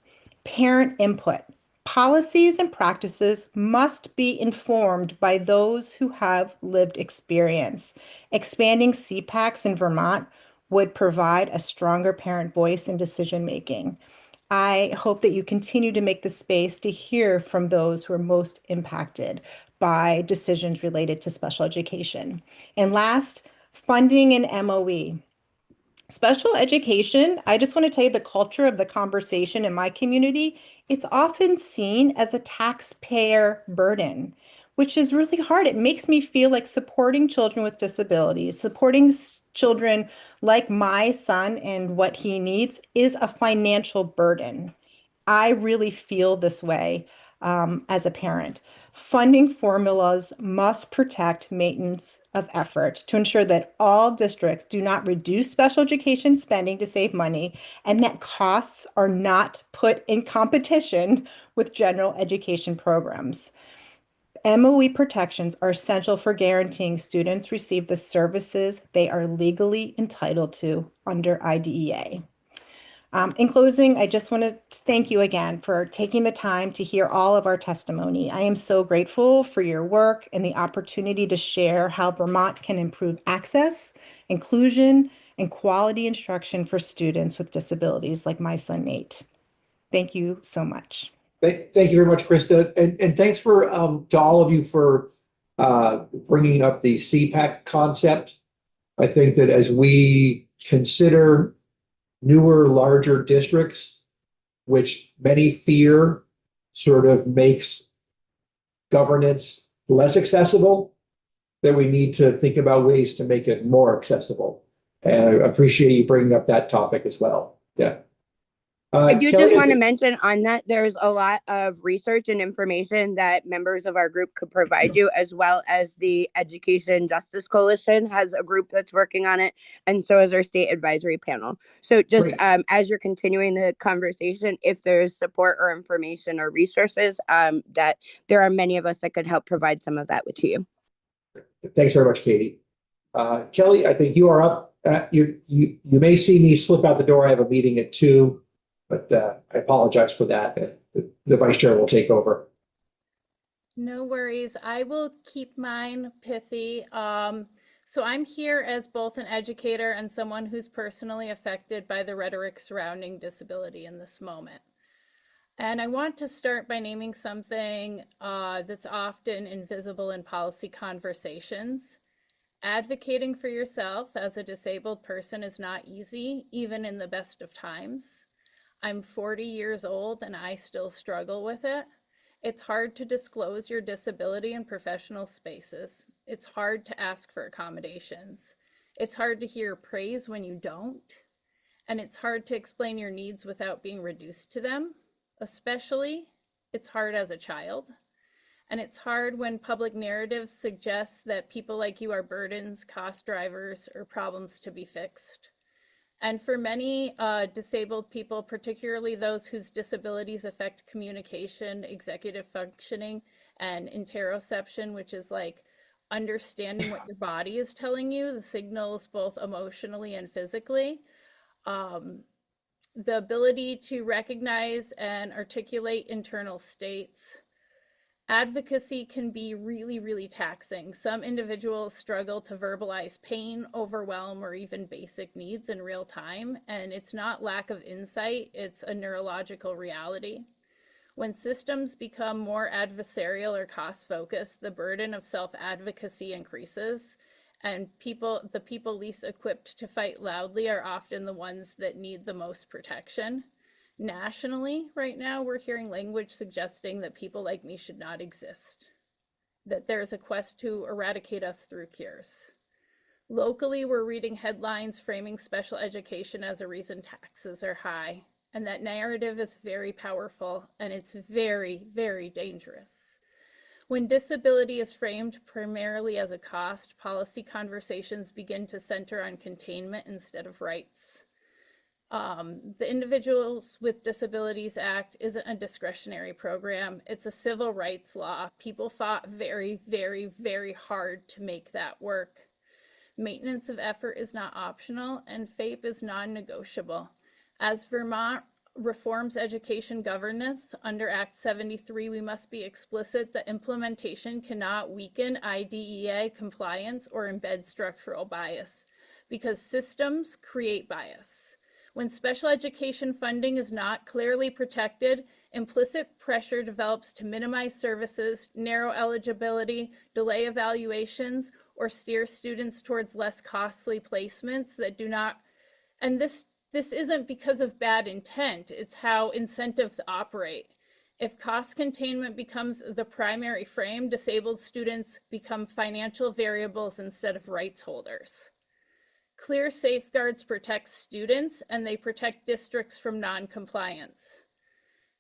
Parent input. Policies and practices must be informed by those who have lived experience. Expanding CPACs in Vermont would provide a stronger parent voice in decision making. I hope that you continue to make the space to hear from those who are most impacted by decisions related to special education. And last, funding and MOE. Special education, I just want to tell you the culture of the conversation in my community, it's often seen as a taxpayer burden, which is really hard. It makes me feel like supporting children with disabilities, supporting children like my son and what he needs is a financial burden. I really feel this way as a parent. Funding formulas must protect maintenance of effort to ensure that all districts do not reduce special education spending to save money and that costs are not put in competition with general education programs. MOE protections are essential for guaranteeing students receive the services they are legally entitled to under IDEA. In closing, I just want to thank you again for taking the time to hear all of our testimony. I am so grateful for your work and the opportunity to share how Vermont can improve access, inclusion, and quality instruction for students with disabilities like my son, Nate. Thank you so much. Thank you very much, Krista. And thanks for to all of you for bringing up the CPAC concept. I think that as we consider newer, larger districts, which many fear sort of makes governance less accessible, that we need to think about ways to make it more accessible. And I appreciate you bringing up that topic as well. Yeah. I do Kelly, just want to mention on that, there's a lot of research and information that members of our group could provide you, as well as the Education Justice Coalition has a group that's working on it, and so is our state advisory panel. So just as you're continuing the conversation, if there's support or information or resources, that there are many of us that could help provide some of that with you. Thanks very much, Katie. Kelly, I think you are up. You may see me slip out the door. I have a meeting at 2. But I apologize for that. The vice chair will take over. No worries. I will keep mine pithy. So I'm here as both an educator and someone who's personally affected by the rhetoric surrounding disability in this moment. And I want to start by naming something that's often invisible in policy conversations. Advocating for yourself as a disabled person is not easy, even in the best of times. I'm 40 years old and I still struggle with it. It's hard to disclose your disability in professional spaces. It's hard to ask for accommodations. It's hard to hear praise when you don't. And it's hard to explain your needs without being reduced to them. Especially, it's hard as a child. And it's hard when public narratives suggest that people like you are burdens, cost drivers, or problems to be fixed. And for many disabled people, particularly those whose disabilities affect communication, executive functioning, and interoception, which is like understanding what your body is telling you, the signals both emotionally and physically. The ability to recognize and articulate internal states. Advocacy can be really, really taxing. Some individuals struggle to verbalize pain, overwhelm, or even basic needs in real time. And it's not lack of insight, it's a neurological reality. When systems become more adversarial or cost-focused, the burden of self-advocacy increases. And the people least equipped to fight loudly are often the ones that need the most protection. Nationally, right now, we're hearing language suggesting that people like me should not exist, that there's a quest to eradicate us through cures. Locally, we're reading headlines framing special education as a reason taxes are high, and that narrative is very powerful, and it's very, very dangerous. When disability is framed primarily as a cost, policy conversations begin to center on containment instead of rights. The Individuals with Disabilities Act isn't a discretionary program. It's a civil rights law. People fought very, very, very hard to make that work. Maintenance of effort is not optional, and FAPE is non-negotiable. As Vermont reforms education governance under Act 73, we must be explicit that implementation cannot weaken IDEA compliance or embed structural bias, because systems create bias. When special education funding is not clearly protected, implicit pressure develops to minimize services, narrow eligibility, delay evaluations, or steer students towards less costly placements that do not, and this isn't because of bad intent, it's how incentives operate. If cost containment becomes the primary frame, disabled students become financial variables instead of rights holders. Clear safeguards protect students and they protect districts from non-compliance.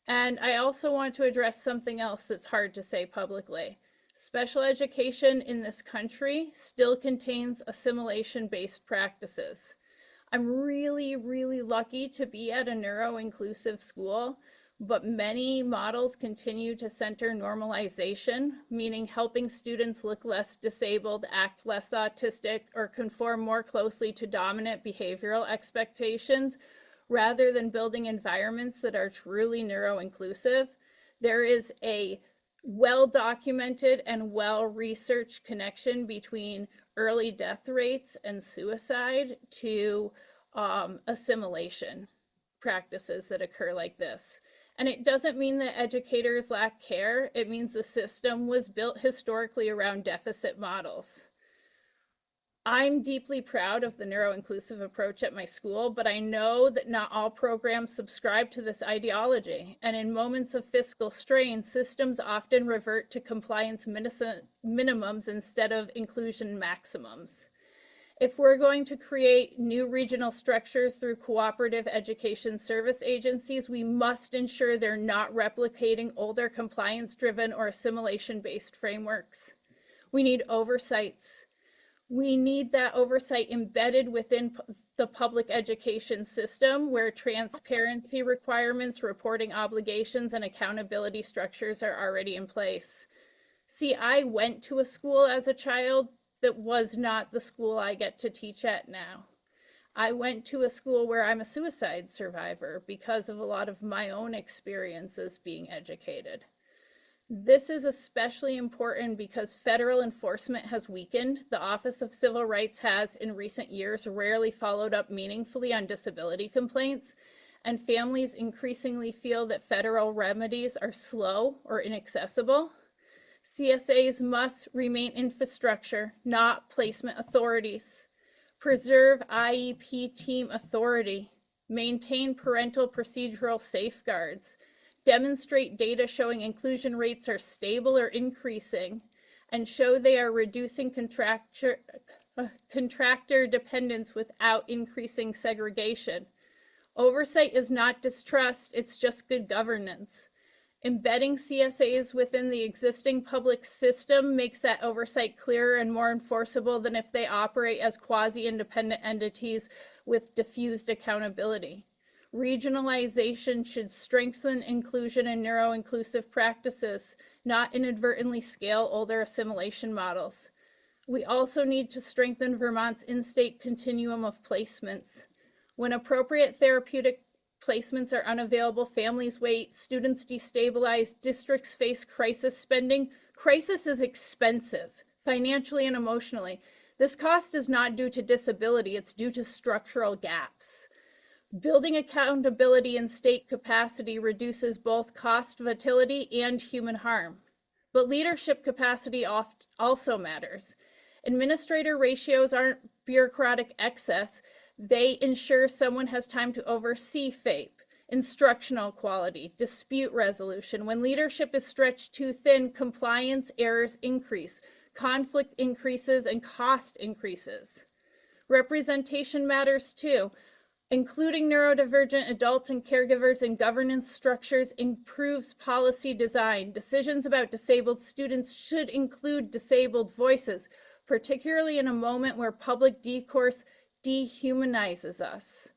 And I also want to address something else that's hard to say publicly. Special education in this country still contains assimilation-based practices. I'm really, really lucky to be at a neuro-inclusive school, but many models continue to center normalization, meaning helping students look less disabled, act less autistic, or conform more closely to dominant behavioral expectations, rather than building environments that are truly neuro-inclusive. There is a well-documented and well-researched connection between early death rates and suicide to assimilation practices that occur like this. And it doesn't mean that educators lack care. It means the system was built historically around deficit models. I'm deeply proud of the neuro-inclusive approach at my school, but I know that not all programs subscribe to this ideology. And in moments of fiscal strain, systems often revert to compliance minimums instead of inclusion maximums. If we're going to create new regional structures through cooperative education service agencies, we must ensure they're not replicating older compliance-driven or assimilation-based frameworks. We need oversights. We need that oversight embedded within the public education system where transparency requirements, reporting obligations, and accountability structures are already in place. See, I went to a school as a child that was not the school I get to teach at now. I went to a school where I'm a suicide survivor because of a lot of my own experiences being educated. This is especially important because federal enforcement has weakened. The Office of Civil Rights has, in recent years, rarely followed up meaningfully on disability complaints. and families increasingly feel that federal remedies are slow or inaccessible. CSAs must remain infrastructure, not placement authorities. Preserve IEP team authority. Maintain parental procedural safeguards. Demonstrate data showing inclusion rates are stable or increasing, and show they are reducing contractor dependence without increasing segregation. Oversight is not distrust, it's just good governance. Embedding CSAs within the existing public system makes that oversight clearer and more enforceable than if they operate as quasi-independent entities with diffused accountability. Regionalization should strengthen inclusion and neuro-inclusive practices, not inadvertently scale older assimilation models. We also need to strengthen Vermont's in-state continuum of placements. When appropriate therapeutic placements are unavailable, families wait, students destabilize, districts face crisis spending. Crisis is expensive, financially and emotionally. This cost is not due to disability, it's due to structural gaps. Building accountability in state capacity reduces both cost volatility and human harm. But leadership capacity also matters. Administrator ratios aren't bureaucratic excess. They ensure someone has time to oversee FAPE, instructional quality, dispute resolution. When leadership is stretched too thin, compliance errors increase, conflict increases, and cost increases. Representation matters too. Including neurodivergent adults and caregivers in governance structures improves policy design. Decisions about disabled students should include disabled voices, particularly in a moment where public discourse dehumanizes us.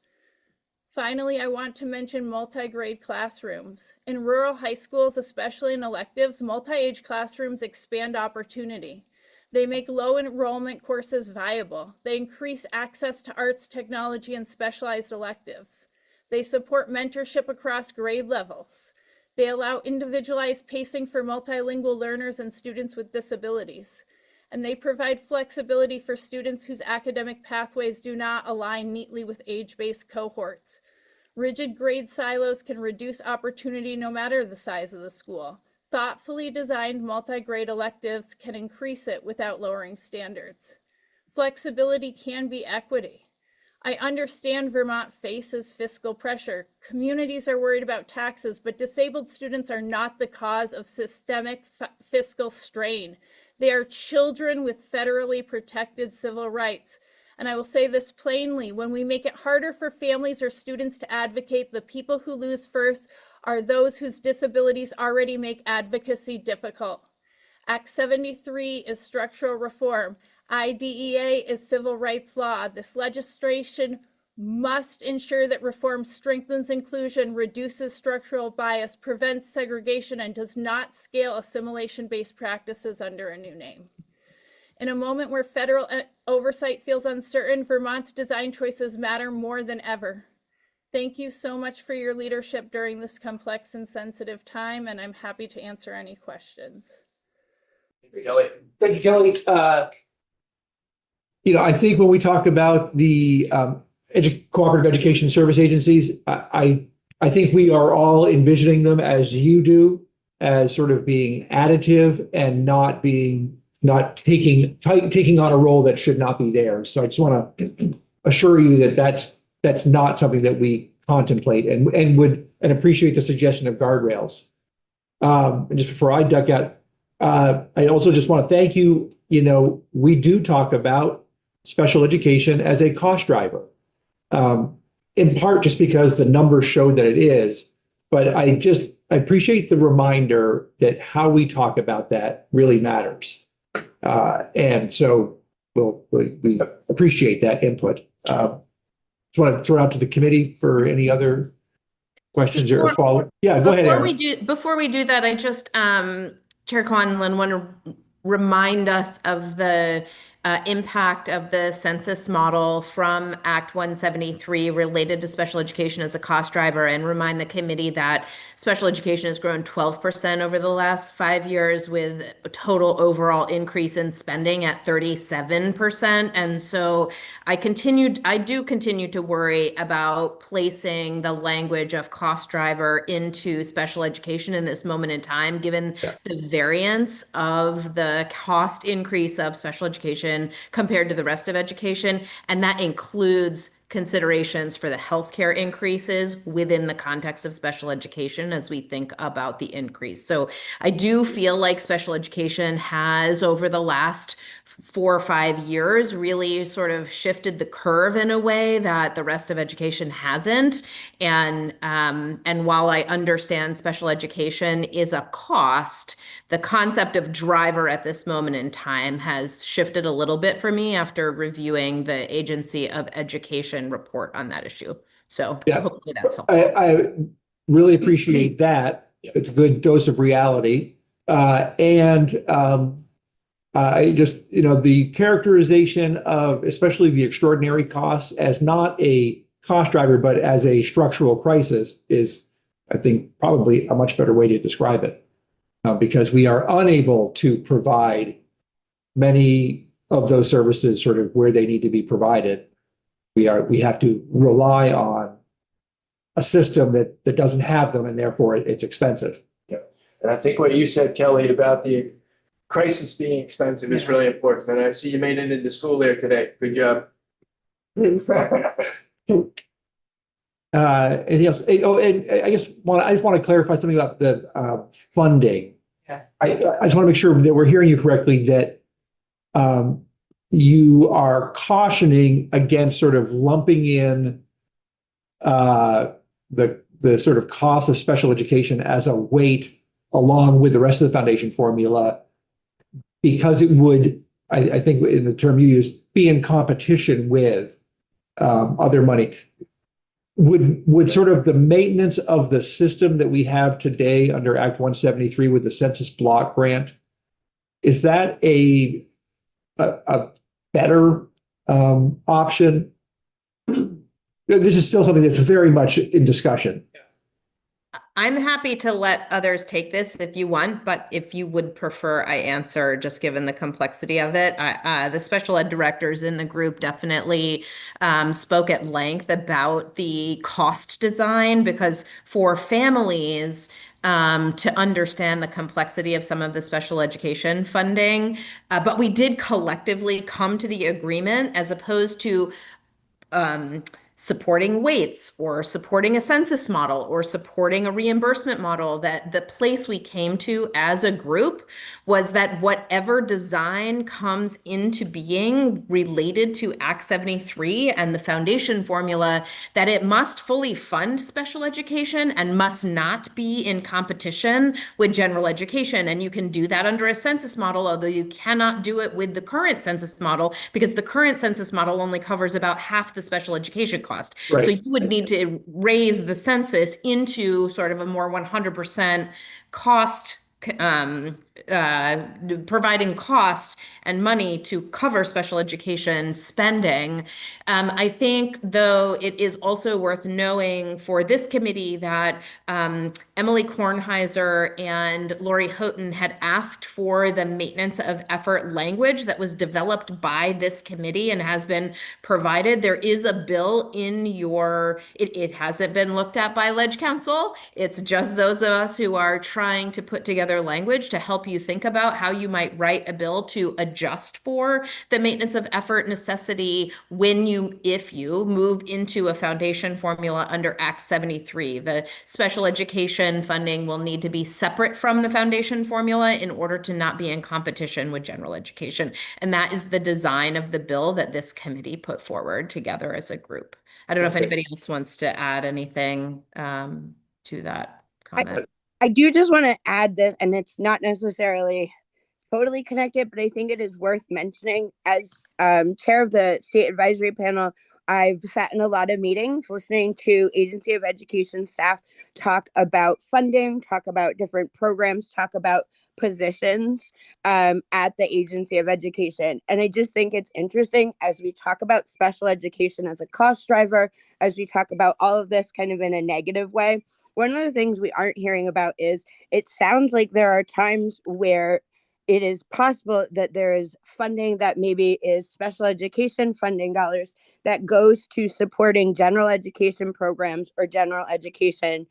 Finally, I want to mention multi-grade classrooms. In rural high schools, especially in electives, multi-age classrooms expand opportunity. They make low enrollment courses viable. They increase access to arts, technology, and specialized electives. They support mentorship across grade levels. They allow individualized pacing for multilingual learners and students with disabilities. And they provide flexibility for students whose academic pathways do not align neatly with age-based cohorts. Rigid grade silos can reduce opportunity no matter the size of the school. Thoughtfully designed multi-grade electives can increase it without lowering standards. Flexibility can be equity. I understand Vermont faces fiscal pressure. Communities are worried about taxes, but disabled students are not the cause of systemic fiscal strain. They are children with federally protected civil rights. And I will say this plainly, when we make it harder for families or students to advocate, the people who lose first are those whose disabilities already make advocacy difficult. Act 73 is structural reform. IDEA is civil rights law. This legislation must ensure that reform strengthens inclusion, reduces structural bias, prevents segregation, and does not scale assimilation-based practices under a new name. In a moment where federal oversight feels uncertain, Vermont's design choices matter more than ever. Thank you so much for your leadership during this complex and sensitive time, and I'm happy to answer any questions. Thank you, Kelly. I think when we talk about the cooperative education service agencies, I think we are all envisioning them as you do, as sort of being additive and not taking on a role that should not be theirs. So I just want to assure you that that's not something that we contemplate and appreciate the suggestion of guardrails. And just before I duck out, I also just want to thank you. We do talk about special education as a cost driver, in part just because the numbers show that it is. But I appreciate the reminder that how we talk about that really matters. And so we appreciate that input. Just want to throw out to the committee for any other questions or follow. Yeah, go ahead, Erin. Before we do that, I just, Chair Conlon, want to remind us of the impact of the census model from Act 173 related to special education as a cost driver, and remind the committee that special education has grown 12% over the last 5 years, with a total overall increase in spending at 37%. And so I do continue to worry about placing the language of cost driver into special education in this moment in time, given the variance of the cost increase of special education compared to the rest of education. And that includes considerations for the healthcare increases within the context of special education as we think about the increase. So I do feel like special education has, over the last 4 or 5 years, really sort of shifted the curve in a way that the rest of education hasn't. And while I understand special education is a cost, the concept of driver at this moment in time has shifted a little bit for me after reviewing the Agency of Education report on that issue. So hopefully that's helpful. I really appreciate that. It's a good dose of reality. I just, the characterization of especially the extraordinary costs as not a cost driver, but as a structural crisis is, I think, probably a much better way to describe it. Because we are unable to provide many of those services sort of where they need to be provided. We have to rely on a system that doesn't have them, and therefore it's expensive. Yeah. And I think what you said, Kelly, about the crisis being expensive is really important. And I see you made it into school there today. Good job. Anything else? Oh, and I just want to clarify something about the funding. Yeah. I just want to make sure that we're hearing you correctly, that you are cautioning against sort of lumping in the sort of cost of special education as a weight along with the rest of the foundation formula, because it would, I think in the term you used, be in competition with other money. Would sort of the maintenance of the system that we have today under Act 173 with the Census Block Grant, is that a better option? This is still something that's very much in discussion. I'm happy to let others take this if you want, but if you would prefer I answer, just given the complexity of it, the special ed directors in the group definitely spoke at length about the cost design, because for families to understand the complexity of some of the special education funding, but we did collectively come to the agreement, as opposed to supporting weights or supporting a census model or supporting a reimbursement model, that the place we came to as a group was that whatever design comes into being related to Act 73 and the foundation formula, that it must fully fund special education and must not be in competition with general education. And you can do that under a census model, although you cannot do it with the current census model, because the current census model only covers about half the special education cost. Right. So you would need to raise the census into sort of a more 100% cost, providing cost and money to cover special education spending. I think, though, it is also worth knowing for this committee that Emily Kornheiser and Lori Houghton had asked for the maintenance of effort language that was developed by this committee and has been provided. There is a bill in it hasn't been looked at by Ledge Council. It's just those of us who are trying to put together language to help you think about how you might write a bill to adjust for the maintenance of effort necessity if you move into a foundation formula under Act 73. The special education funding will need to be separate from the foundation formula in order to not be in competition with general education. And that is the design of the bill that this committee put forward together as a group. I don't know if anybody else wants to add anything to that comment. I do just want to add that, and it's not necessarily totally connected, but I think it is worth mentioning. As chair of the state advisory panel I've sat in a lot of meetings listening to Agency of Education staff talk about funding, talk about different programs, talk about positions at the Agency of Education. And I just think it's interesting as we talk about special education as a cost driver, as we talk about all of this kind of in a negative way. One of the things we aren't hearing about is it sounds like there are times where it is possible that there is funding that maybe is special education funding dollars that goes to supporting general education programs or general education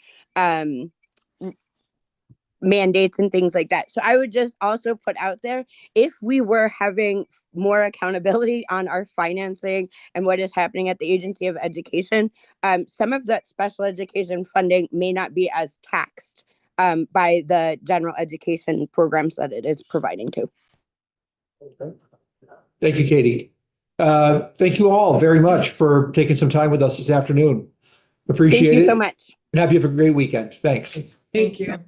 mandates and things like that. So I would just also put out there, if we were having more accountability on our financing and what is happening at the Agency of Education, some of that special education funding may not be as taxed by the general education programs that it is providing to. Thank you, Katie. Thank you all very much for taking some time with us this afternoon. Appreciate it. Thank you so much. And have you have a great weekend. Thanks. Thank you.